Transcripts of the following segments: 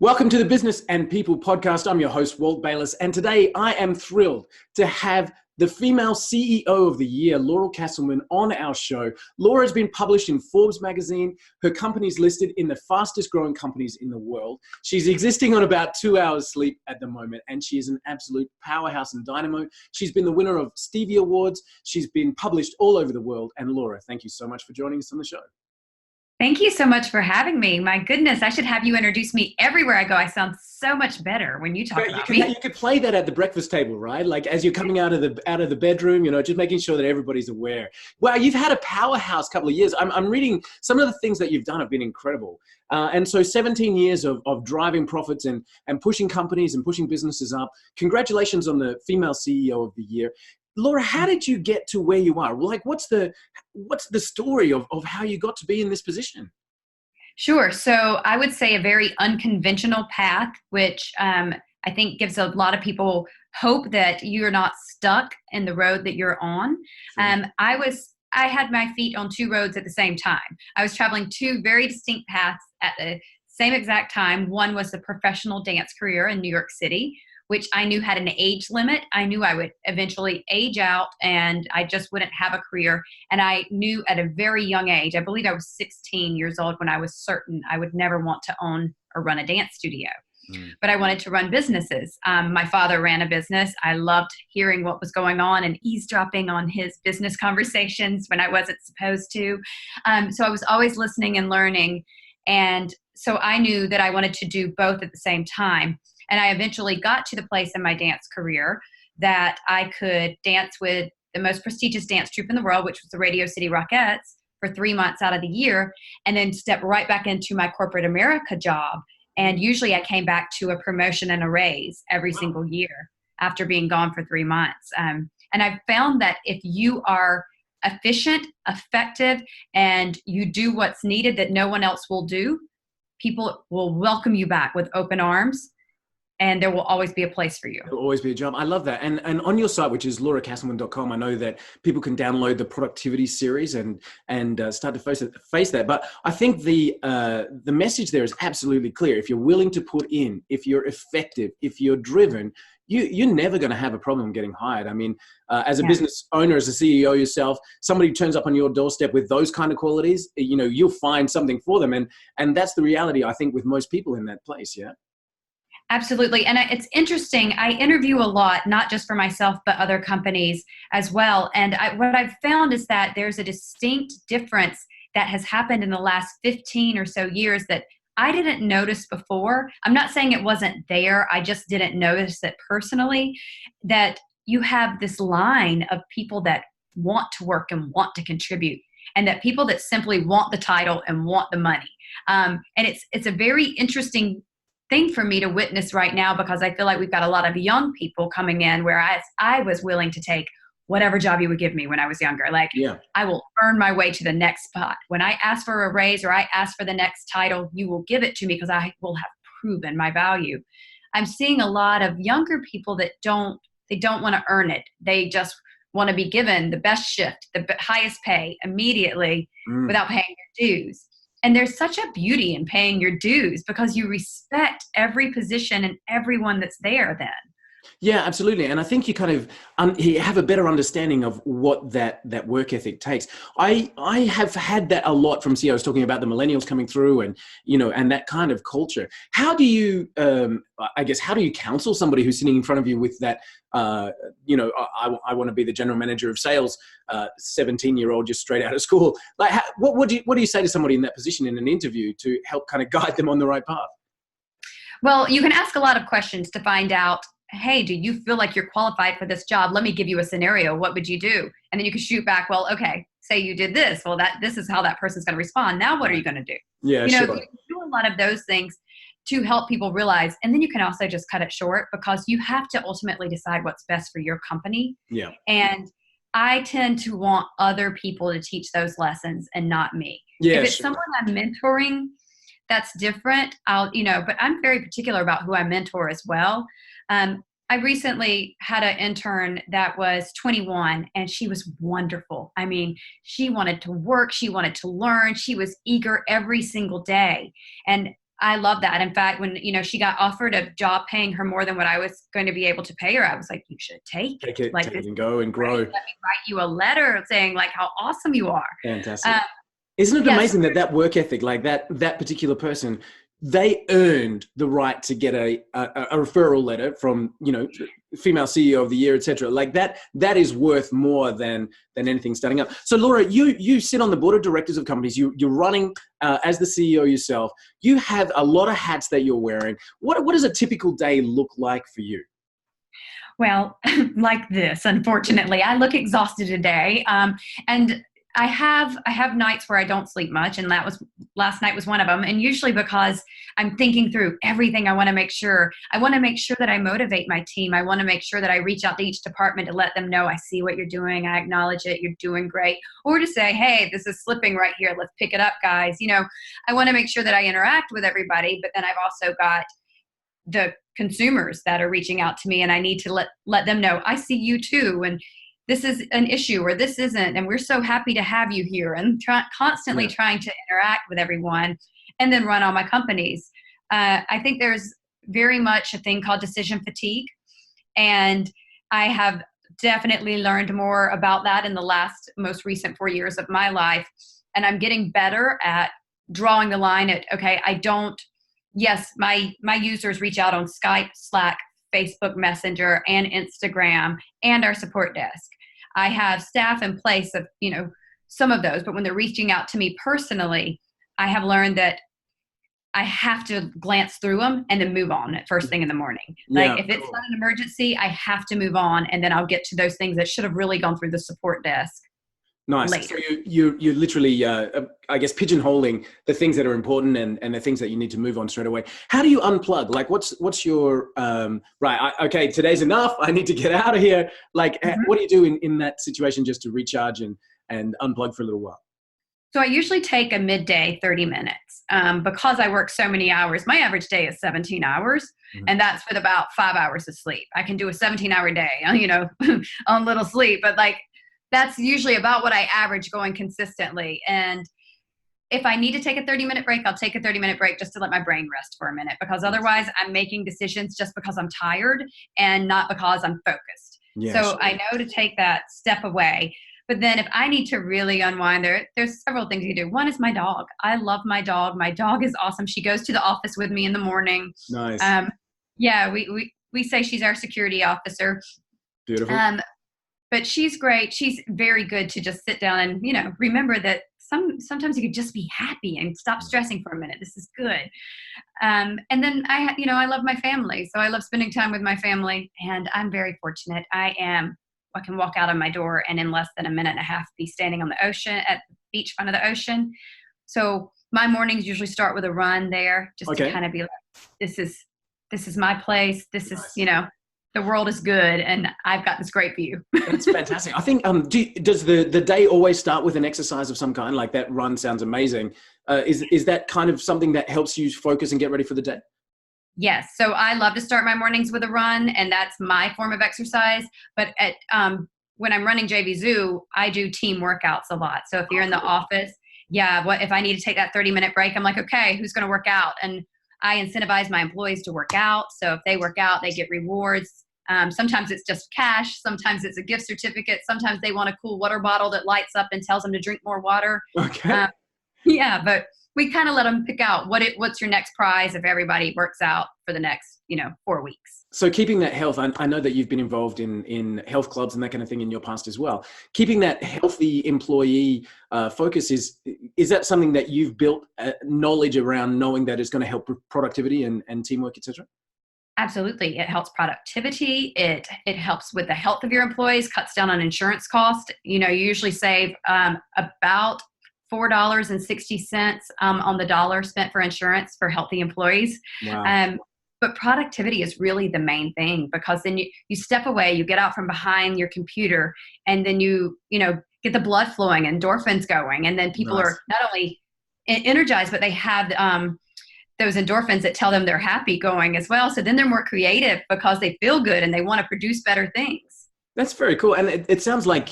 Welcome to the Business and People podcast. I'm your host, Walt Bayliss, and today I am thrilled to have the female CEO of the year, Youre Casselman, on our show. Youre has been published in Forbes magazine. Her company is listed in the fastest growing companies in the world. She's existing on about 2 hours sleep at the moment, and she is an absolute powerhouse and dynamo. She's been the winner of Stevie Awards. She's been published all over the world. And Youre, thank you so much for joining us on the show. Thank you so much for having me. My goodness, I should have you introduce me everywhere I go. I sound so much better when you talk about me. You could play that at the breakfast table, right? Like as you're coming out of the bedroom, just making sure that everybody's aware. Wow, you've had a powerhouse couple of years. I'm reading some of the things that you've done have been incredible. And so 17 years of driving profits and pushing companies and pushing businesses up. Congratulations on the female CEO of the year. Youre, how did you get to where you are? Like, what's the story of how you got to be in this position? Sure. So I would say a very unconventional path, which I think gives a lot of people hope that you're not stuck in the road that you're on. Sure. I had my feet on two roads at the same time. I was traveling two very distinct paths at the same exact time. One was the professional dance career in New York City, which I knew had an age limit. I knew I would eventually age out and I just wouldn't have a career. And I knew at a very young age, I believe I was 16 years old when I was certain I would never want to own or run a dance studio. But I wanted to run businesses. My father ran a business. I loved hearing what was going on and eavesdropping on his business conversations when I wasn't supposed to. So I was always listening and learning. And so I knew that I wanted to do both at the same time. And I eventually got to the place in my dance career that I could dance with the most prestigious dance troupe in the world, which was the Radio City Rockettes, for 3 months out of the year, and then step right back into my corporate America job. And usually I came back to a promotion and a raise every single year after being gone for 3 months. And I found that if you are efficient, effective, and you do what's needed that no one else will do, people will welcome you back with open arms. And there will always be a place for you. There will always be a job. I love that. And on your site, which is YoureCasselman.com, I know that people can download the productivity series and start to face that. But I think the message there is absolutely clear. If you're willing to put in, if you're effective, if you're driven, you're never going to have a problem getting hired. I mean, as a business owner, as a CEO yourself, somebody turns up on your doorstep with those kind of qualities, you'll find something for them. And that's the reality, I think, with most people in that place. Yeah. Absolutely. And it's interesting. I interview a lot, not just for myself, but other companies as well. And what I've found is that there's a distinct difference that has happened in the last 15 or so years that I didn't notice before. I'm not saying it wasn't there. I just didn't notice it personally, that you have this line of people that want to work and want to contribute, and that people that simply want the title and want the money. And it's a very interesting thing for me to witness right now, because I feel like we've got a lot of young people coming in, whereas I was willing to take whatever job you would give me when I was younger. I will earn my way to the next spot. When I ask for a raise or I ask for the next title, you will give it to me because I will have proven my value. I'm seeing a lot of younger people that don't want to earn it. They just want to be given the best shift, the highest pay immediately without paying their dues. And there's such a beauty in paying your dues because you respect every position and everyone that's there then. Yeah, absolutely. And I think you kind of you have a better understanding of what that work ethic takes. I have had that a lot from CEOs talking about the millennials coming through and that kind of culture. How do you, how do you counsel somebody who's sitting in front of you with that, I want to be the general manager of sales, 17-year-old just straight out of school? Like, what do you say to somebody in that position in an interview to help kind of guide them on the right path? Well, you can ask a lot of questions to find out, hey, do you feel like you're qualified for this job? Let me give you a scenario. What would you do? And then you can shoot back, well, okay, say you did this. Well, this is how that person's going to respond. Now, what are you going to do? Yeah, sure. You can do a lot of those things to help people realize. And then you can also just cut it short, because you have to ultimately decide what's best for your company. Yeah. And I tend to want other people to teach those lessons and not me. Yeah, if it's someone I'm mentoring, that's different. But I'm very particular about who I mentor as well. I recently had an intern that was 21 and she was wonderful. I mean, she wanted to work. She wanted to learn. She was eager every single day. And I love that. In fact, when, she got offered a job paying her more than what I was going to be able to pay her, I was like, you should take it. Take it and go and grow. Let me write you a letter saying like how awesome you are. Fantastic. Isn't it amazing that work ethic, like that particular person, they earned the right to get a referral letter from, female CEO of the year, etc. Like that is worth more than anything starting up. So Laura, you sit on the board of directors of companies. You're running as the CEO yourself. You have a lot of hats that you're wearing. What does a typical day look like for you? Well, like this, unfortunately, I look exhausted today. And I have nights where I don't sleep much, and last night was one of them. And usually because I'm thinking through everything, I want to make sure that I motivate my team. I want to make sure that I reach out to each department to let them know I see what you're doing. I acknowledge it. You're doing great. Or to say, hey, this is slipping right here. Let's pick it up, guys. I want to make sure that I interact with everybody, but then I've also got the consumers that are reaching out to me, and I need to let them know I see you too. And this is an issue or this isn't, and we're so happy to have you here, and constantly trying to interact with everyone and then run all my companies. I think there's very much a thing called decision fatigue, and I have definitely learned more about that in the most recent 4 years of my life. And I'm getting better at drawing the line at, okay, yes, my users reach out on Skype, Slack, Facebook Messenger, and Instagram, and our support desk. I have staff in place of, some of those, but when they're reaching out to me personally, I have learned that I have to glance through them and then move on at first thing in the morning. Like if it's not an emergency, I have to move on, and then I'll get to those things that should have really gone through the support desk. Nice. Later. So you're literally, I guess, pigeonholing the things that are important and the things that you need to move on straight away. How do you unplug? Like, what's your okay, today's enough. I need to get out of here. Like, what do you do in that situation just to recharge and unplug for a little while? So I usually take a midday 30 minutes because I work so many hours. My average day is 17 hours, and that's with about 5 hours of sleep. I can do a 17-hour day, on little sleep, but that's usually about what I average going consistently. And if I need to take a 30-minute break, I'll take a 30-minute break just to let my brain rest for a minute, because otherwise I'm making decisions just because I'm tired and not because I'm focused. So I know to take that step away. But then if I need to really unwind, there's several things you can do. One is my dog. I love my dog. My dog is awesome. She goes to the office with me in the morning. Nice. We say she's our security officer. Beautiful. But she's great. She's very good to just sit down and, remember that sometimes you could just be happy and stop stressing for a minute. This is good. And then I love my family. So I love spending time with my family, and I'm very fortunate. I can walk out of my door and in less than a minute and a half be standing on the ocean at the beach front of the ocean. So my mornings usually start with a run there, just to kind of be like, this is my place. This is, the world is good, and I've got this great view. That's fantastic. I think, does the day always start with an exercise of some kind? Like that run sounds amazing. Is that kind of something that helps you focus and get ready for the day? Yes. So I love to start my mornings with a run, and that's my form of exercise. But when I'm running JV Zoo, I do team workouts a lot. So if you're in the office, if I need to take that 30-minute break, I'm like, okay, who's going to work out? And I incentivize my employees to work out. So if they work out, they get rewards. Sometimes it's just cash. Sometimes it's a gift certificate. Sometimes they want a cool water bottle that lights up and tells them to drink more water. Okay. But we kind of let them pick out what's your next prize if everybody works out for the next, 4 weeks. So keeping that health, I know that you've been involved in health clubs and that kind of thing in your past as well. Keeping that healthy employee focus, is that something that you've built knowledge around, knowing that it's going to help productivity and teamwork, etc.? Absolutely. It helps productivity. It helps with the health of your employees, cuts down on insurance cost. You usually save about $4.60 on the dollar spent for insurance for healthy employees. Wow. But productivity is really the main thing, because then you step away, you get out from behind your computer, and then you get the blood flowing, endorphins going, and then people are not only energized, but they have those endorphins that tell them they're happy going as well. So then they're more creative because they feel good and they want to produce better things. That's very cool. And it sounds like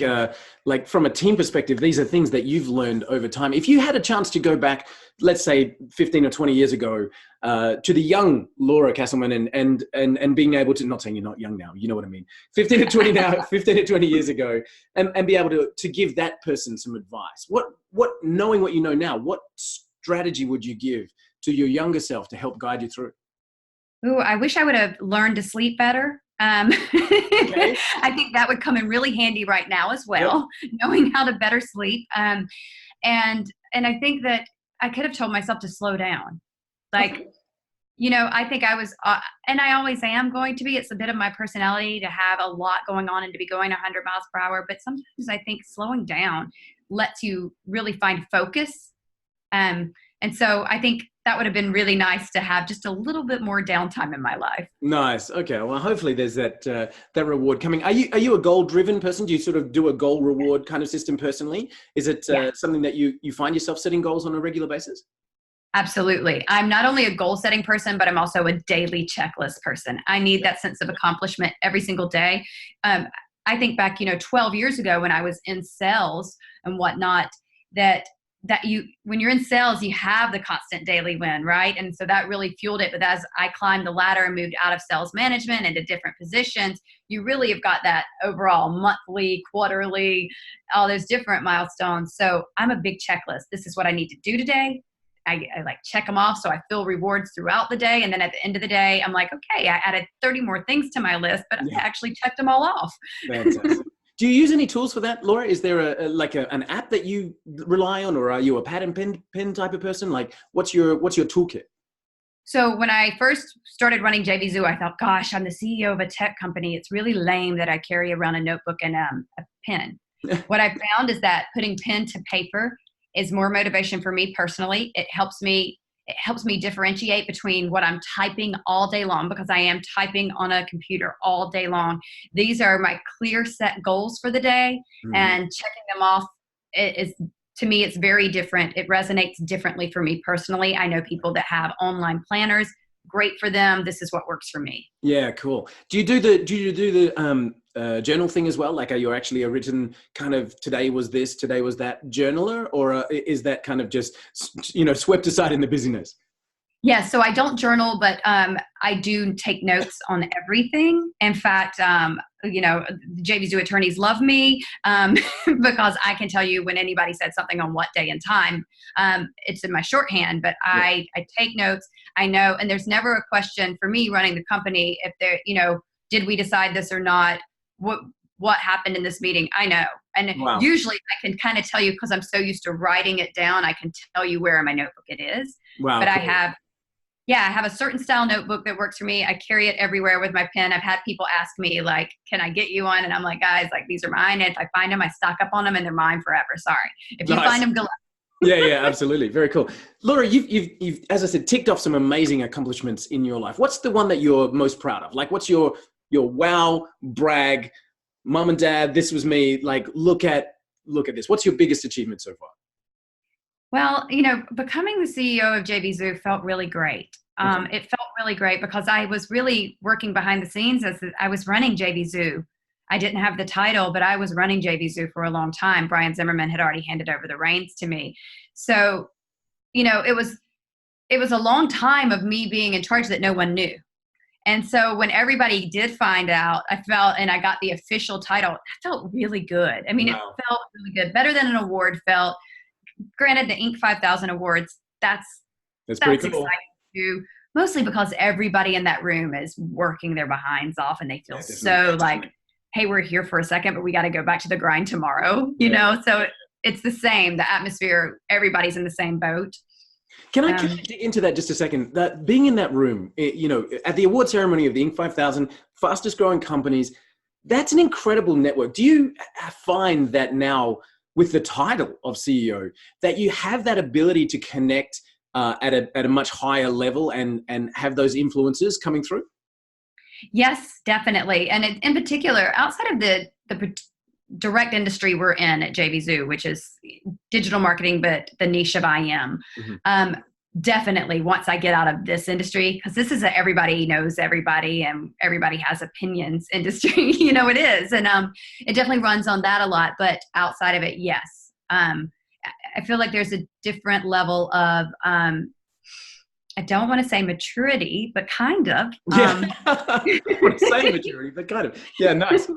from a team perspective, these are things that you've learned over time. If you had a chance to go back, let's say 15 or 20 years ago, to the young Laura Casselman and being able to, not saying you're not young now, you know what I mean, 15 to 20 now, 15 to 20 years ago, and be able to give that person some advice. Knowing what you know now, what strategy would you give to your younger self to help guide you through? Ooh, I wish I would have learned to sleep better. Okay. I think that would come in really handy right now as well, knowing how to better sleep. And I think that I could have told myself to slow down. Like, I think I was, and I always am going to be, it's a bit of my personality to have a lot going on and to be going 100 miles per hour. But sometimes I think slowing down lets you really find focus. And so I think that would have been really nice to have just a little bit more downtime in my life. Nice. Okay. Well, hopefully there's that reward coming. Are you a goal-driven person? Do you sort of do a goal reward kind of system personally? Is it something that you find yourself setting goals on a regular basis? Absolutely. I'm not only a goal setting person, but I'm also a daily checklist person. I need that sense of accomplishment every single day. I think back, 12 years ago when I was in sales and whatnot, that when you're in sales, you have the constant daily win, right? And so that really fueled it. But as I climbed the ladder and moved out of sales management into different positions, you really have got that overall monthly, quarterly, all those different milestones. So I'm a big checklist. This is what I need to do today. I like check them off so I feel rewards throughout the day. And then at the end of the day, I'm like, okay, I added 30 more things to my list, but I actually checked them all off. Fantastic. Do you use any tools for that, Laura? Is there an app that you rely on, or are you a pad and pen type of person? Like, what's your toolkit? So when I first started running JV Zoo, I thought, gosh, I'm the CEO of a tech company. It's really lame that I carry around a notebook and a pen. What I found is that putting pen to paper is more motivation for me personally. It helps me differentiate between what I'm typing all day long, because I am typing on a computer all day long. These are my clear set goals for the day, and checking them off is, to me, it's very different. It resonates differently for me personally. I know people that have online planners. Great for them. This is what works for me. Yeah, cool. Do you do the journal thing as well? Like, are you actually a written kind of today was this, today was that journaler, or is that kind of just swept aside in the busyness? Yeah, so I don't journal, but I do take notes on everything. In fact, the JV Zoo attorneys love me because I can tell you when anybody said something on what day and time. It's in my shorthand, but I take notes. I know, and there's never a question for me running the company if there, did we decide this or not? What happened in this meeting? I know. And usually I can kind of tell you, because I'm so used to writing it down, I can tell you where in my notebook it is. Wow, but cool. I have a certain style notebook that works for me. I carry it everywhere with my pen. I've had people ask me, like, can I get you one? And I'm like, guys, like, these are mine. And if I find them, I stock up on them and they're mine forever. Sorry. If you find them, good luck. Yeah, absolutely. Very cool. Laura, you've, as I said, ticked off some amazing accomplishments in your life. What's the one that you're most proud of? Like, what's your wow, brag, mom and dad, this was me, like, look at this. What's your biggest achievement so far? Well, becoming the CEO of JV Zoo felt really great. It felt really great because I was really working behind the scenes as I was running JV Zoo. I didn't have the title, but I was running JV Zoo for a long time. Brian Zimmerman had already handed over the reins to me. So, it was a long time of me being in charge that no one knew. And so when everybody did find out, I got the official title. I felt really good. I mean, It felt really good. Better than an award felt. Granted, the Inc. 5000 awards, that's pretty cool. Exciting too. Mostly because everybody in that room is working their behinds off and they feel like, hey, we're here for a second, but we got to go back to the grind tomorrow, So it's the same, the atmosphere, everybody's in the same boat. Can I dig into that just a second? That being in that room, at the award ceremony of the Inc. 5000, fastest growing companies, that's an incredible network. Do you find that now with the title of CEO, that you have that ability to connect at a much higher level and have those influences coming through? Yes, definitely. And in particular, outside of the direct industry we're in at JV Zoo, which is digital marketing, but the niche of IM. definitely once I get out of this industry, because this is a everybody knows everybody and everybody has opinions industry, it is. And it definitely runs on that a lot. But outside of it, yes. I feel like there's a different level of, I don't want to say maturity, but kind of. I want to say maturity, but kind of. Yeah, nice.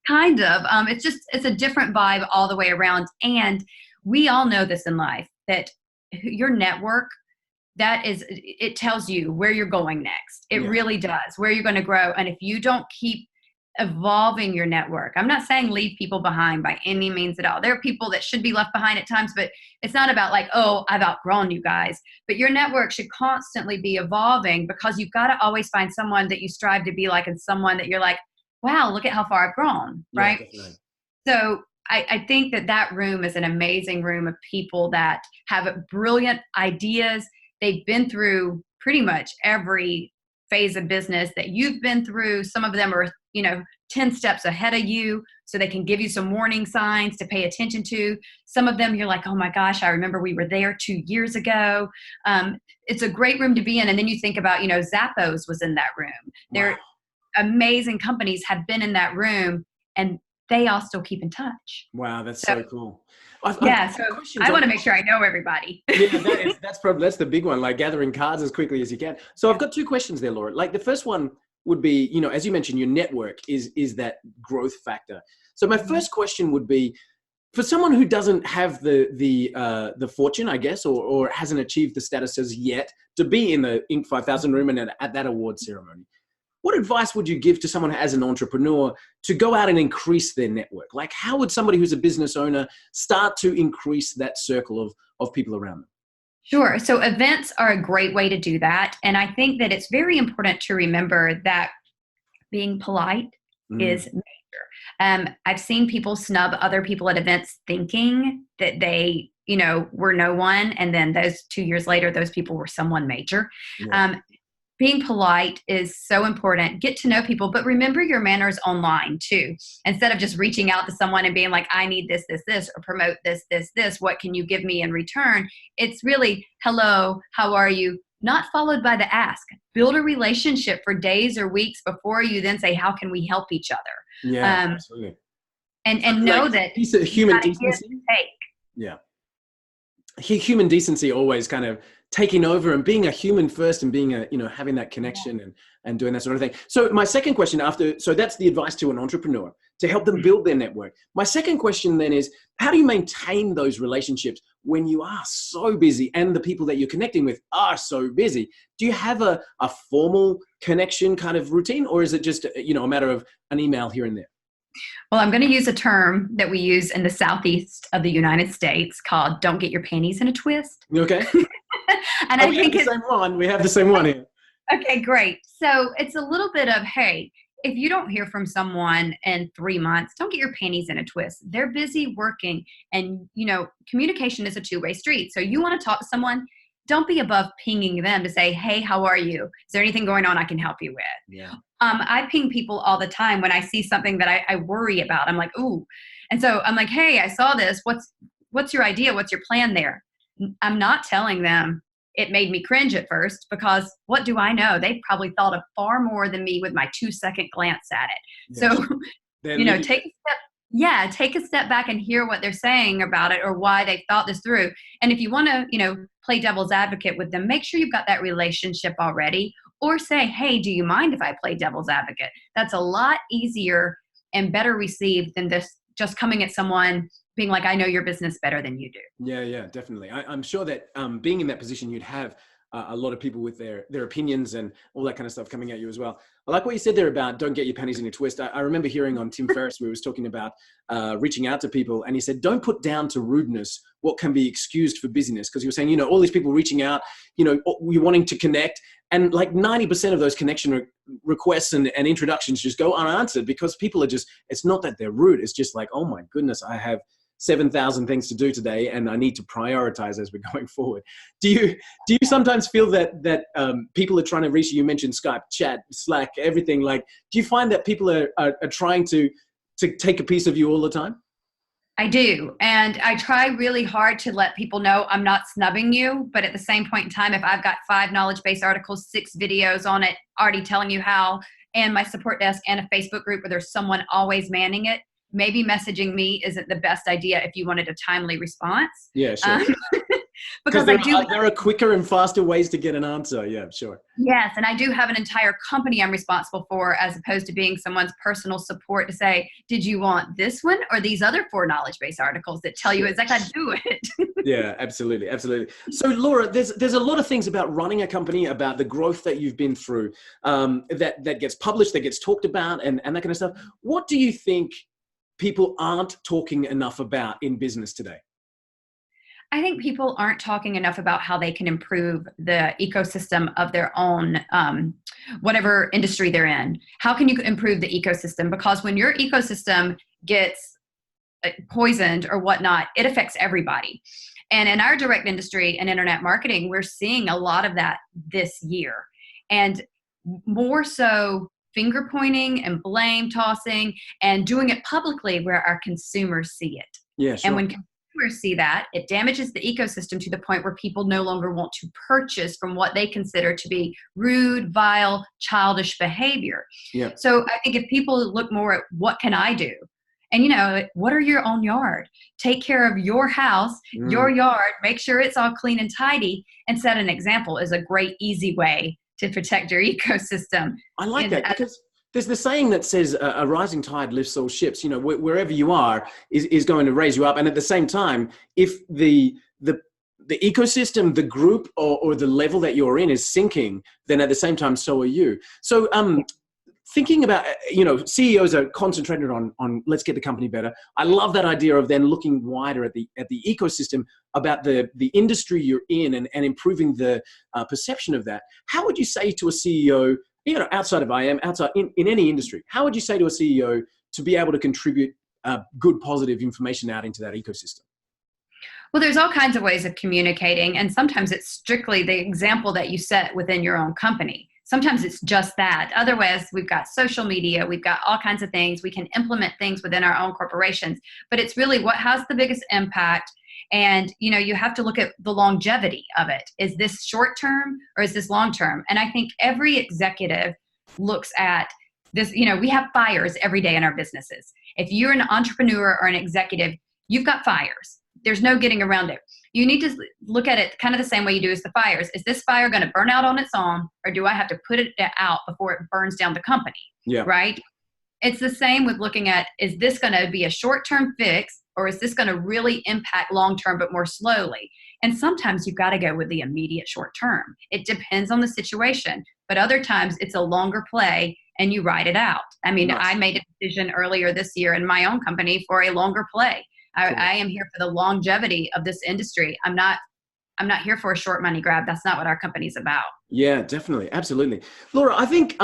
Kind of. It's a different vibe all the way around. And we all know this in life, that your network, it tells you where you're going next. It really does, where you're going to grow. And if you don't keep evolving your network, I'm not saying leave people behind by any means at all. There are people that should be left behind at times, but it's not about like, oh, I've outgrown you guys. But your network should constantly be evolving, because you've got to always find someone that you strive to be like, and someone that you're like, wow, look at how far I've grown, right? Yeah, so I think that room is an amazing room of people that have brilliant ideas. They've been through pretty much every phase of business that you've been through. Some of them are, 10 steps ahead of you, so they can give you some warning signs to pay attention to. Some of them you're like, oh my gosh, I remember we were there 2 years ago. It's a great room to be in. And then you think about, Zappos was in that room. Wow. They're amazing companies have been in that room, and they all still keep in touch. Wow, that's so cool. So I want to make sure I know everybody. Yeah, that's the big one, like gathering cards as quickly as you can. So I've got two questions there, Laura. Like the first one would be, as you mentioned, your network is that growth factor. So my first question would be, for someone who doesn't have the fortune, I guess, or hasn't achieved the status as yet to be in the Inc. 5000 room and at that award ceremony, what advice would you give to someone as an entrepreneur to go out and increase their network? Like, how would somebody who's a business owner start to increase that circle of people around them? Sure. So events are a great way to do that. And I think that it's very important to remember that being polite is major. I've seen people snub other people at events thinking that they, were no one. And then those 2 years later, those people were someone major. Yeah. Being polite is so important. Get to know people, but remember your manners online too. Instead of just reaching out to someone and being like, I need this, or promote this, what can you give me in return? It's really, hello, how are you? Not followed by the ask. Build a relationship for days or weeks before you then say, how can we help each other? Yeah, absolutely. And know that human decency. Yeah. Human decency always kind of taking over and being a human first and being having that connection and doing that sort of thing. So my second question so that's the advice to an entrepreneur to help them build their network. My second question then is, how do you maintain those relationships when you are so busy and the people that you're connecting with are so busy? Do you have a formal connection kind of routine, or is it just, a matter of an email here and there? Well, I'm going to use a term that we use in the southeast of the United States called "don't get your panties in a twist." Okay. And I think it's the same one. We have the same one here. Okay, great. So it's a little bit of, hey, if you don't hear from someone in 3 months, don't get your panties in a twist. They're busy working, and communication is a two-way street. So you want to talk to someone, don't be above pinging them to say, hey, how are you? Is there anything going on I can help you with? Yeah. I ping people all the time when I see something that I worry about. I'm like, ooh. And so I'm like, hey, I saw this. What's your idea? What's your plan there? I'm not telling them. It made me cringe at first, because what do I know? They probably thought of far more than me with my 2-second glance at it. Yes. So, take a step back and hear what they're saying about it or why they thought this through. And if you want to, play devil's advocate with them, make sure you've got that relationship already, or say, hey, do you mind if I play devil's advocate? That's a lot easier and better received than this just coming at someone being like, I know your business better than you do. Yeah, definitely. I'm sure that being in that position, you'd have a lot of people with their opinions and all that kind of stuff coming at you as well. I like what you said there about don't get your panties in a twist. I remember hearing on Tim Ferriss, where he was talking about reaching out to people, and he said, don't put down to rudeness what can be excused for busyness. Because he was saying, all these people reaching out, you're wanting to connect, and like 90% of those connection requests and introductions just go unanswered, because people are just, it's not that they're rude. It's just like, oh my goodness, I have 7,000 things to do today, and I need to prioritize as we're going forward. Do you sometimes feel that people are trying to reach you? You mentioned Skype, chat, Slack, everything. Like, do you find that people are trying to take a piece of you all the time? I do. And I try really hard to let people know I'm not snubbing you. But at the same point in time, if I've got 5 knowledge-based articles, 6 videos on it, already telling you how, and my support desk and a Facebook group where there's someone always manning it, maybe messaging me isn't the best idea if you wanted a timely response. Yeah, sure. Because there are quicker and faster ways to get an answer. Yeah, sure. Yes, and I do have an entire company I'm responsible for, as opposed to being someone's personal support to say, did you want this one or these other 4 knowledge-based articles that tell you exactly how to do it? Yeah, absolutely. Absolutely. So Laura, there's a lot of things about running a company, about the growth that you've been through, that gets published, that gets talked about, and that kind of stuff. What do you think people aren't talking enough about in business today? I think people aren't talking enough about how they can improve the ecosystem of their own, whatever industry they're in. How can you improve the ecosystem? Because when your ecosystem gets poisoned or whatnot, it affects everybody. And in our direct industry and internet marketing, we're seeing a lot of that this year. And more so finger pointing and blame tossing and doing it publicly where our consumers see it. Yeah, sure. And when consumers see that, it damages the ecosystem to the point where people no longer want to purchase from what they consider to be rude, vile, childish behavior. Yeah. So I think if people look more at what can I do? And, what are your own yard? Take care of your house, your yard, make sure it's all clean and tidy, and set an example is a great, easy way to protect your ecosystem. I like that, because there's the saying that says a rising tide lifts all ships. Wherever you are is going to raise you up. And at the same time, if the ecosystem, the group, or the level that you're in is sinking, then at the same time, so are you. So thinking about, CEOs are concentrated on let's get the company better. I love that idea of then looking wider at the ecosystem, about the industry you're in, and improving the perception of that. How would you say to a CEO, outside of IM, outside in any industry, how would you say to a CEO to be able to contribute good, positive information out into that ecosystem? Well, there's all kinds of ways of communicating, and sometimes it's strictly the example that you set within your own company. Sometimes it's just that. Otherwise, we've got social media, we've got all kinds of things. We can implement things within our own corporations, but it's really what has the biggest impact. And, you have to look at the longevity of it. Is this short term or is this long term? And I think every executive looks at this. We have fires every day in our businesses. If you're an entrepreneur or an executive, you've got fires. There's no getting around it. You need to look at it kind of the same way you do as the fires. Is this fire going to burn out on its own, or do I have to put it out before it burns down the company? Yeah. Right? It's the same with looking at, is this going to be a short-term fix, or is this going to really impact long-term but more slowly? And sometimes you've got to go with the immediate short-term. It depends on the situation. But other times it's a longer play and you ride it out. I mean, nice. I made a decision earlier this year in my own company for a longer play. I am here for the longevity of this industry. I'm not here for a short money grab. That's not what our company's about. Yeah, definitely. Absolutely. Laura, I think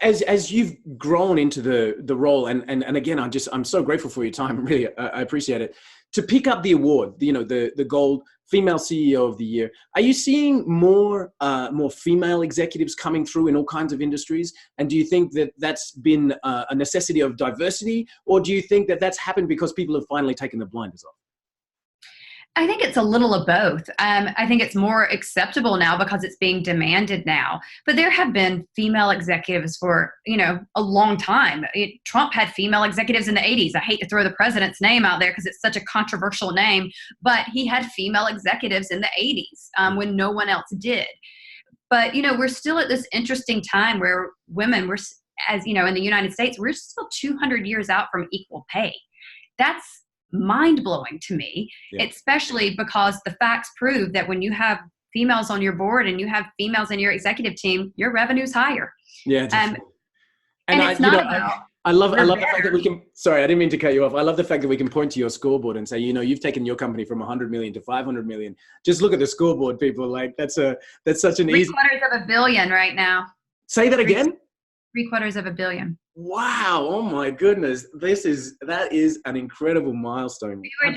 as you've grown into the role, and again, I'm so grateful for your time. Really, I appreciate it. To pick up the award, the gold female CEO of the year, are you seeing more female executives coming through in all kinds of industries? And do you think that that's been a necessity of diversity, or do you think that that's happened because people have finally taken the blinders off? I think it's a little of both. I think it's more acceptable now because it's being demanded now. But there have been female executives for, a long time. Trump had female executives in the 80s. I hate to throw the president's name out there because it's such a controversial name, but he had female executives in the 80s when no one else did. But, we're still at this interesting time where women, in the United States, we're still 200 years out from equal pay. That's mind-blowing to me, especially because the facts prove that when you have females on your board and you have females in your executive team, your revenue's higher. Yeah, definitely. And it's not about... I love the fact that we can, sorry, I didn't mean to cut you off. I love the fact that we can point to your scoreboard and say, you've taken your company from 100 million to 500 million. Just look at the scoreboard, people. Like that's such an easy... $750 million right now. Say that again? $750 million. Wow. Oh my goodness. That is an incredible milestone. We were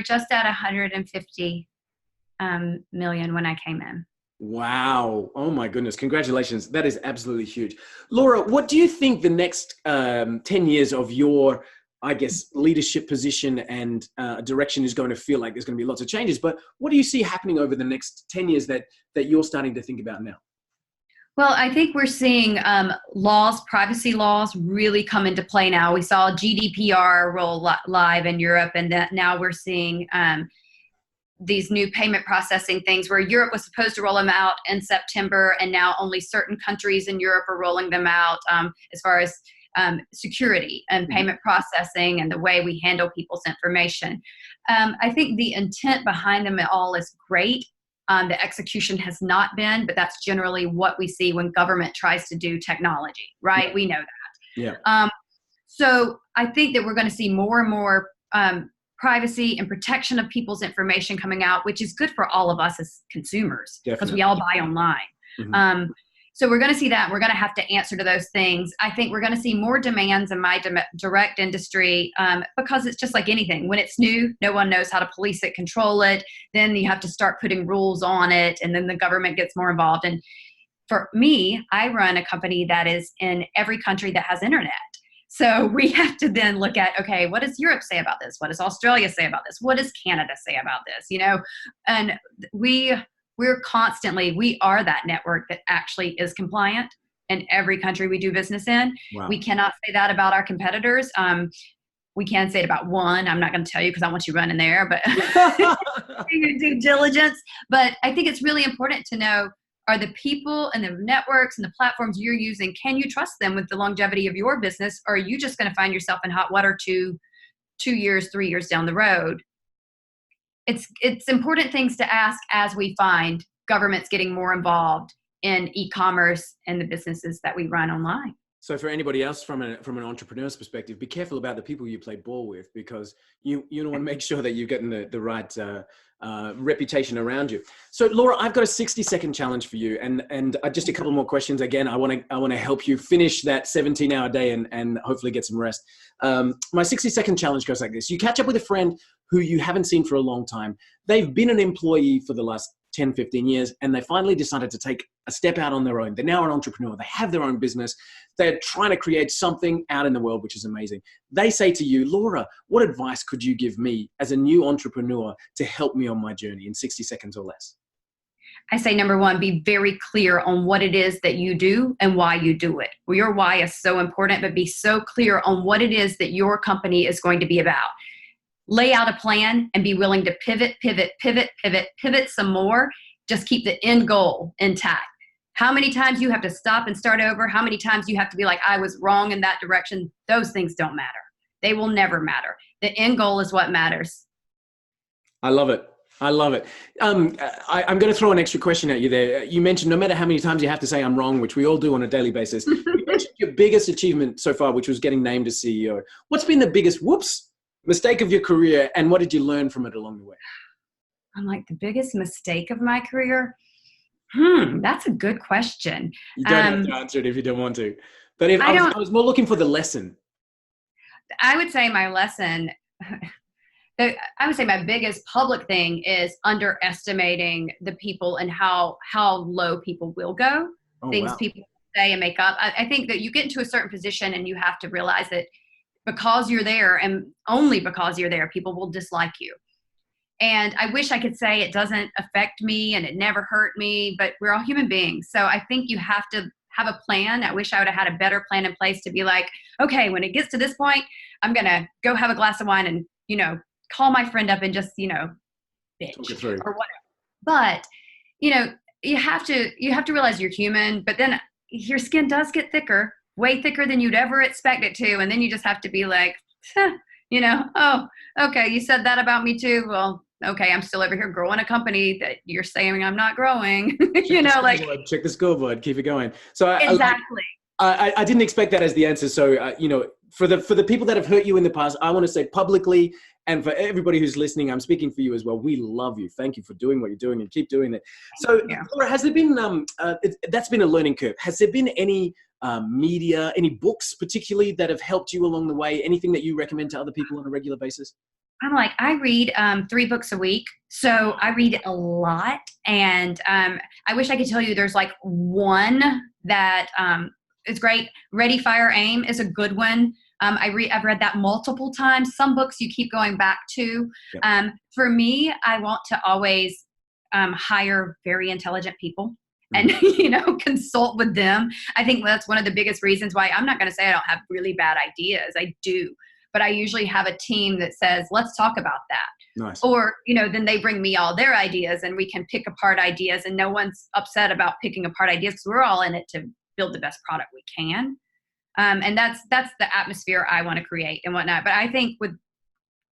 just at 150 million when I came in. Wow. Oh my goodness. Congratulations. That is absolutely huge. Laura, what do you think the next 10 years of your I guess, leadership position and direction is going to feel like there's going to be lots of changes. But what do you see happening over the next 10 years that you're starting to think about now? Well, I think we're seeing privacy laws really come into play now. We saw GDPR roll live in Europe, and that now we're seeing these new payment processing things where Europe was supposed to roll them out in September, and now only certain countries in Europe are rolling them out as far as security and payment processing and the way we handle people's information. I think the intent behind them all is great. The execution has not been, but that's generally what we see when government tries to do technology, right? Yeah. We know that. Yeah. So I think that we're going to see more and more privacy and protection of people's information coming out, which is good for all of us as consumers because we all buy online. Mm-hmm. So we're going to see that. We're going to have to answer to those things. I think we're going to see more demands in my direct industry because it's just like anything. When it's new, no one knows how to police it, control it. Then you have to start putting rules on it, and then the government gets more involved. And for me, I run a company that is in every country that has internet. So we have to then look at, okay, what does Europe say about this? What does Australia say about this? What does Canada say about this? And we are that network that actually is compliant in every country we do business in. Wow. We cannot say that about our competitors. We can say it about one. I'm not going to tell you because I want you running there, but your due diligence. But I think it's really important to know, are the people and the networks and the platforms you're using, can you trust them with the longevity of your business? Or are you just going to find yourself in hot water 2 years, 3 years down the road? It's important things to ask as we find governments getting more involved in e-commerce and the businesses that we run online. So for anybody else from an entrepreneur's perspective, be careful about the people you play ball with, because you want to make sure that you're getting the right reputation around you. So Laura, I've got a 60-second challenge for you, and just a couple more questions. Again, I want to help you finish that 17-hour day and hopefully get some rest. My 60-second challenge goes like this: you catch up with a friend who you haven't seen for a long time. They've been an employee for the last 10, 15 years, and they finally decided to take a step out on their own. They're now an entrepreneur. They have their own business. They're trying to create something out in the world, which is amazing. They say to you, Laura, what advice could you give me as a new entrepreneur to help me on my journey in 60 seconds or less? I say, number one, be very clear on what it is that you do and why you do it. Well, your why is so important, but be so clear on what it is that your company is going to be about. Lay out a plan and be willing to pivot some more. Just keep the end goal intact. How many times you have to stop and start over, how many times you have to be like, I was wrong in that direction, those things don't matter. They will never matter. The end goal is what matters. I love it. I'm going to throw an extra question at you there. You mentioned no matter how many times you have to say I'm wrong, which we all do on a daily basis. You mentioned your biggest achievement so far, which was getting named as CEO. What's been the biggest mistake of your career, and what did you learn from it along the way? I'm like, the biggest mistake of my career? That's a good question. You don't have to answer it if you don't want to. But I was more looking for the lesson. I would say my lesson, I would say my biggest public thing is underestimating the people and how low people will go. People say and make up. I think that you get into a certain position and you have to realize that because you're there, and only because you're there, people will dislike you. And I wish I could say it doesn't affect me and it never hurt me, but we're all human beings. So I think you have to have a plan. I wish I would have had a better plan in place to be like, okay, when it gets to this point, I'm going to go have a glass of wine and, call my friend up and just, bitch or whatever. But, you have to realize you're human, but then your skin does get thicker, way thicker than you'd ever expect it to. And then you just have to be like, oh, okay, you said that about me too. Well, okay, I'm still over here growing a company that you're saying I'm not growing. Check the scoreboard, keep it going. So exactly. I didn't expect that as the answer. So, for the people that have hurt you in the past, I want to say publicly, and for everybody who's listening, I'm speaking for you as well. We love you. Thank you for doing what you're doing and keep doing it. So, Laura, has there been, that's been a learning curve. Has there been any media, any books particularly that have helped you along the way? Anything that you recommend to other people on a regular basis? I read 3 books a week. So I read a lot. And I wish I could tell you there's like one that is great. Ready, Fire, Aim is a good one. I've read that multiple times. Some books you keep going back to. Yep. For me, I want to always hire very intelligent people and, consult with them. I think that's one of the biggest reasons why I'm not going to say I don't have really bad ideas. I do. But I usually have a team that says, let's talk about that. Nice. Or, then they bring me all their ideas and we can pick apart ideas, and no one's upset about picking apart ideas because we're all in it to build the best product we can. And that's the atmosphere I want to create and whatnot. But I think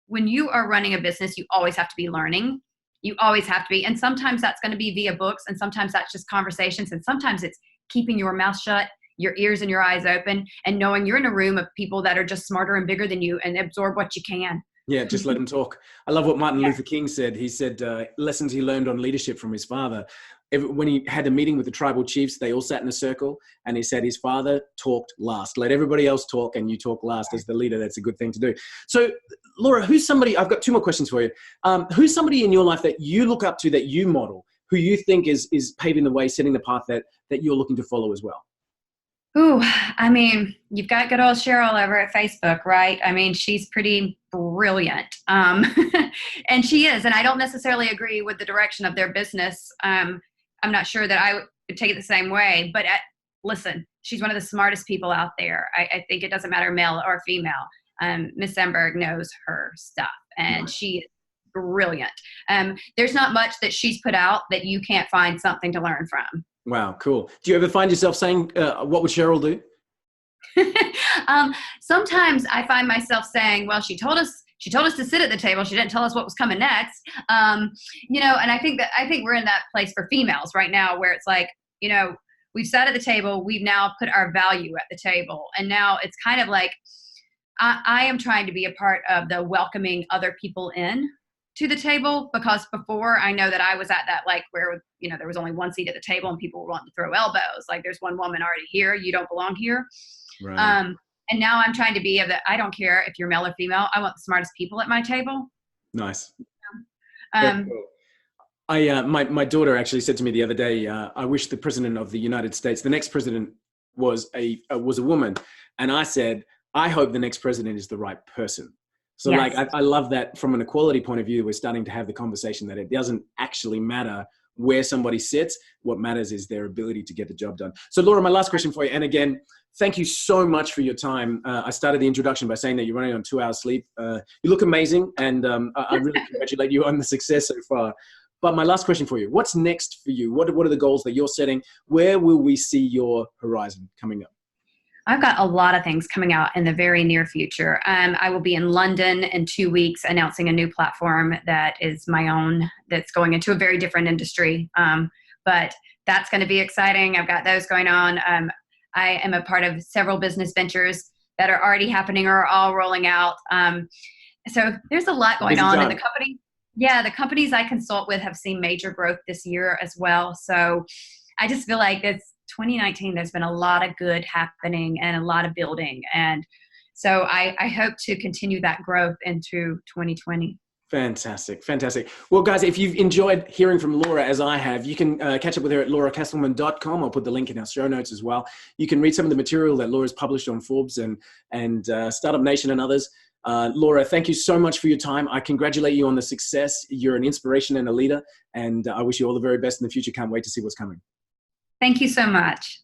when you are running a business, you always have to be learning. You always have to be. And sometimes that's going to be via books, and sometimes that's just conversations, and sometimes it's keeping your mouth shut, your ears and your eyes open, and knowing you're in a room of people that are just smarter and bigger than you, and absorb what you can. Yeah, just let them talk. I love what Martin Luther King said. He said lessons he learned on leadership from his father. When he had a meeting with the tribal chiefs, they all sat in a circle, and he said his father talked last. Let everybody else talk, and you talk last. As the leader, that's a good thing to do. So, Laura, who's somebody, I've got two more questions for you. Who's somebody in your life that you look up to, that you model, who you think is paving the way, setting the path that you're looking to follow as well? Ooh, I mean, you've got good old Cheryl over at Facebook, right? I mean, she's pretty brilliant. And she is, and I don't necessarily agree with the direction of their business. I'm not sure that I would take it the same way, but listen, she's one of the smartest people out there. I think it doesn't matter male or female. Miss Semberg knows her stuff, and she is brilliant. There's not much that she's put out that you can't find something to learn from. Wow, cool. Do you ever find yourself saying, what would Cheryl do? Sometimes I find myself saying, well, she told us to sit at the table. She didn't tell us what was coming next. And I think we're in that place for females right now where it's like, we've sat at the table. We've now put our value at the table. And now it's kind of like, I am trying to be a part of the welcoming other people in to the table, because before I know that I was at that, like, where, there was only one seat at the table and people were wanting to throw elbows. Like, there's one woman already here. You don't belong here. Right. And now I'm trying to be of that. I don't care if you're male or female. I want the smartest people at my table. Nice. Cool. My daughter actually said to me the other day, I wish the president of the United States, the next president was a woman. And I said, I hope the next president is the right person. So yes. I love that from an equality point of view, we're starting to have the conversation that it doesn't actually matter where somebody sits. What matters is their ability to get the job done. So Laura, my last question for you. And again, thank you so much for your time. I started the introduction by saying that you're running on 2 hours sleep. You look amazing. And I really congratulate you on the success so far. But my last question for you, what's next for you? What are the goals that you're setting? Where will we see your horizon coming up? I've got a lot of things coming out in the very near future. I will be in London in 2 weeks announcing a new platform that is my own, that's going into a very different industry. But that's going to be exciting. I've got those going on. I am a part of several business ventures that are already happening or are all rolling out. So there's a lot going on in the company. Yeah, the companies I consult with have seen major growth this year as well. So I just feel like it's 2019, there's been a lot of good happening and a lot of building. And so I hope to continue that growth into 2020. Fantastic. Fantastic. Well, guys, if you've enjoyed hearing from Laura as I have, you can catch up with her at lauracasselman.com. I'll put the link in our show notes as well. You can read some of the material that Laura's published on Forbes and Startup Nation and others. Laura, thank you so much for your time. I congratulate you on the success. You're an inspiration and a leader, and I wish you all the very best in the future. Can't wait to see what's coming. Thank you so much.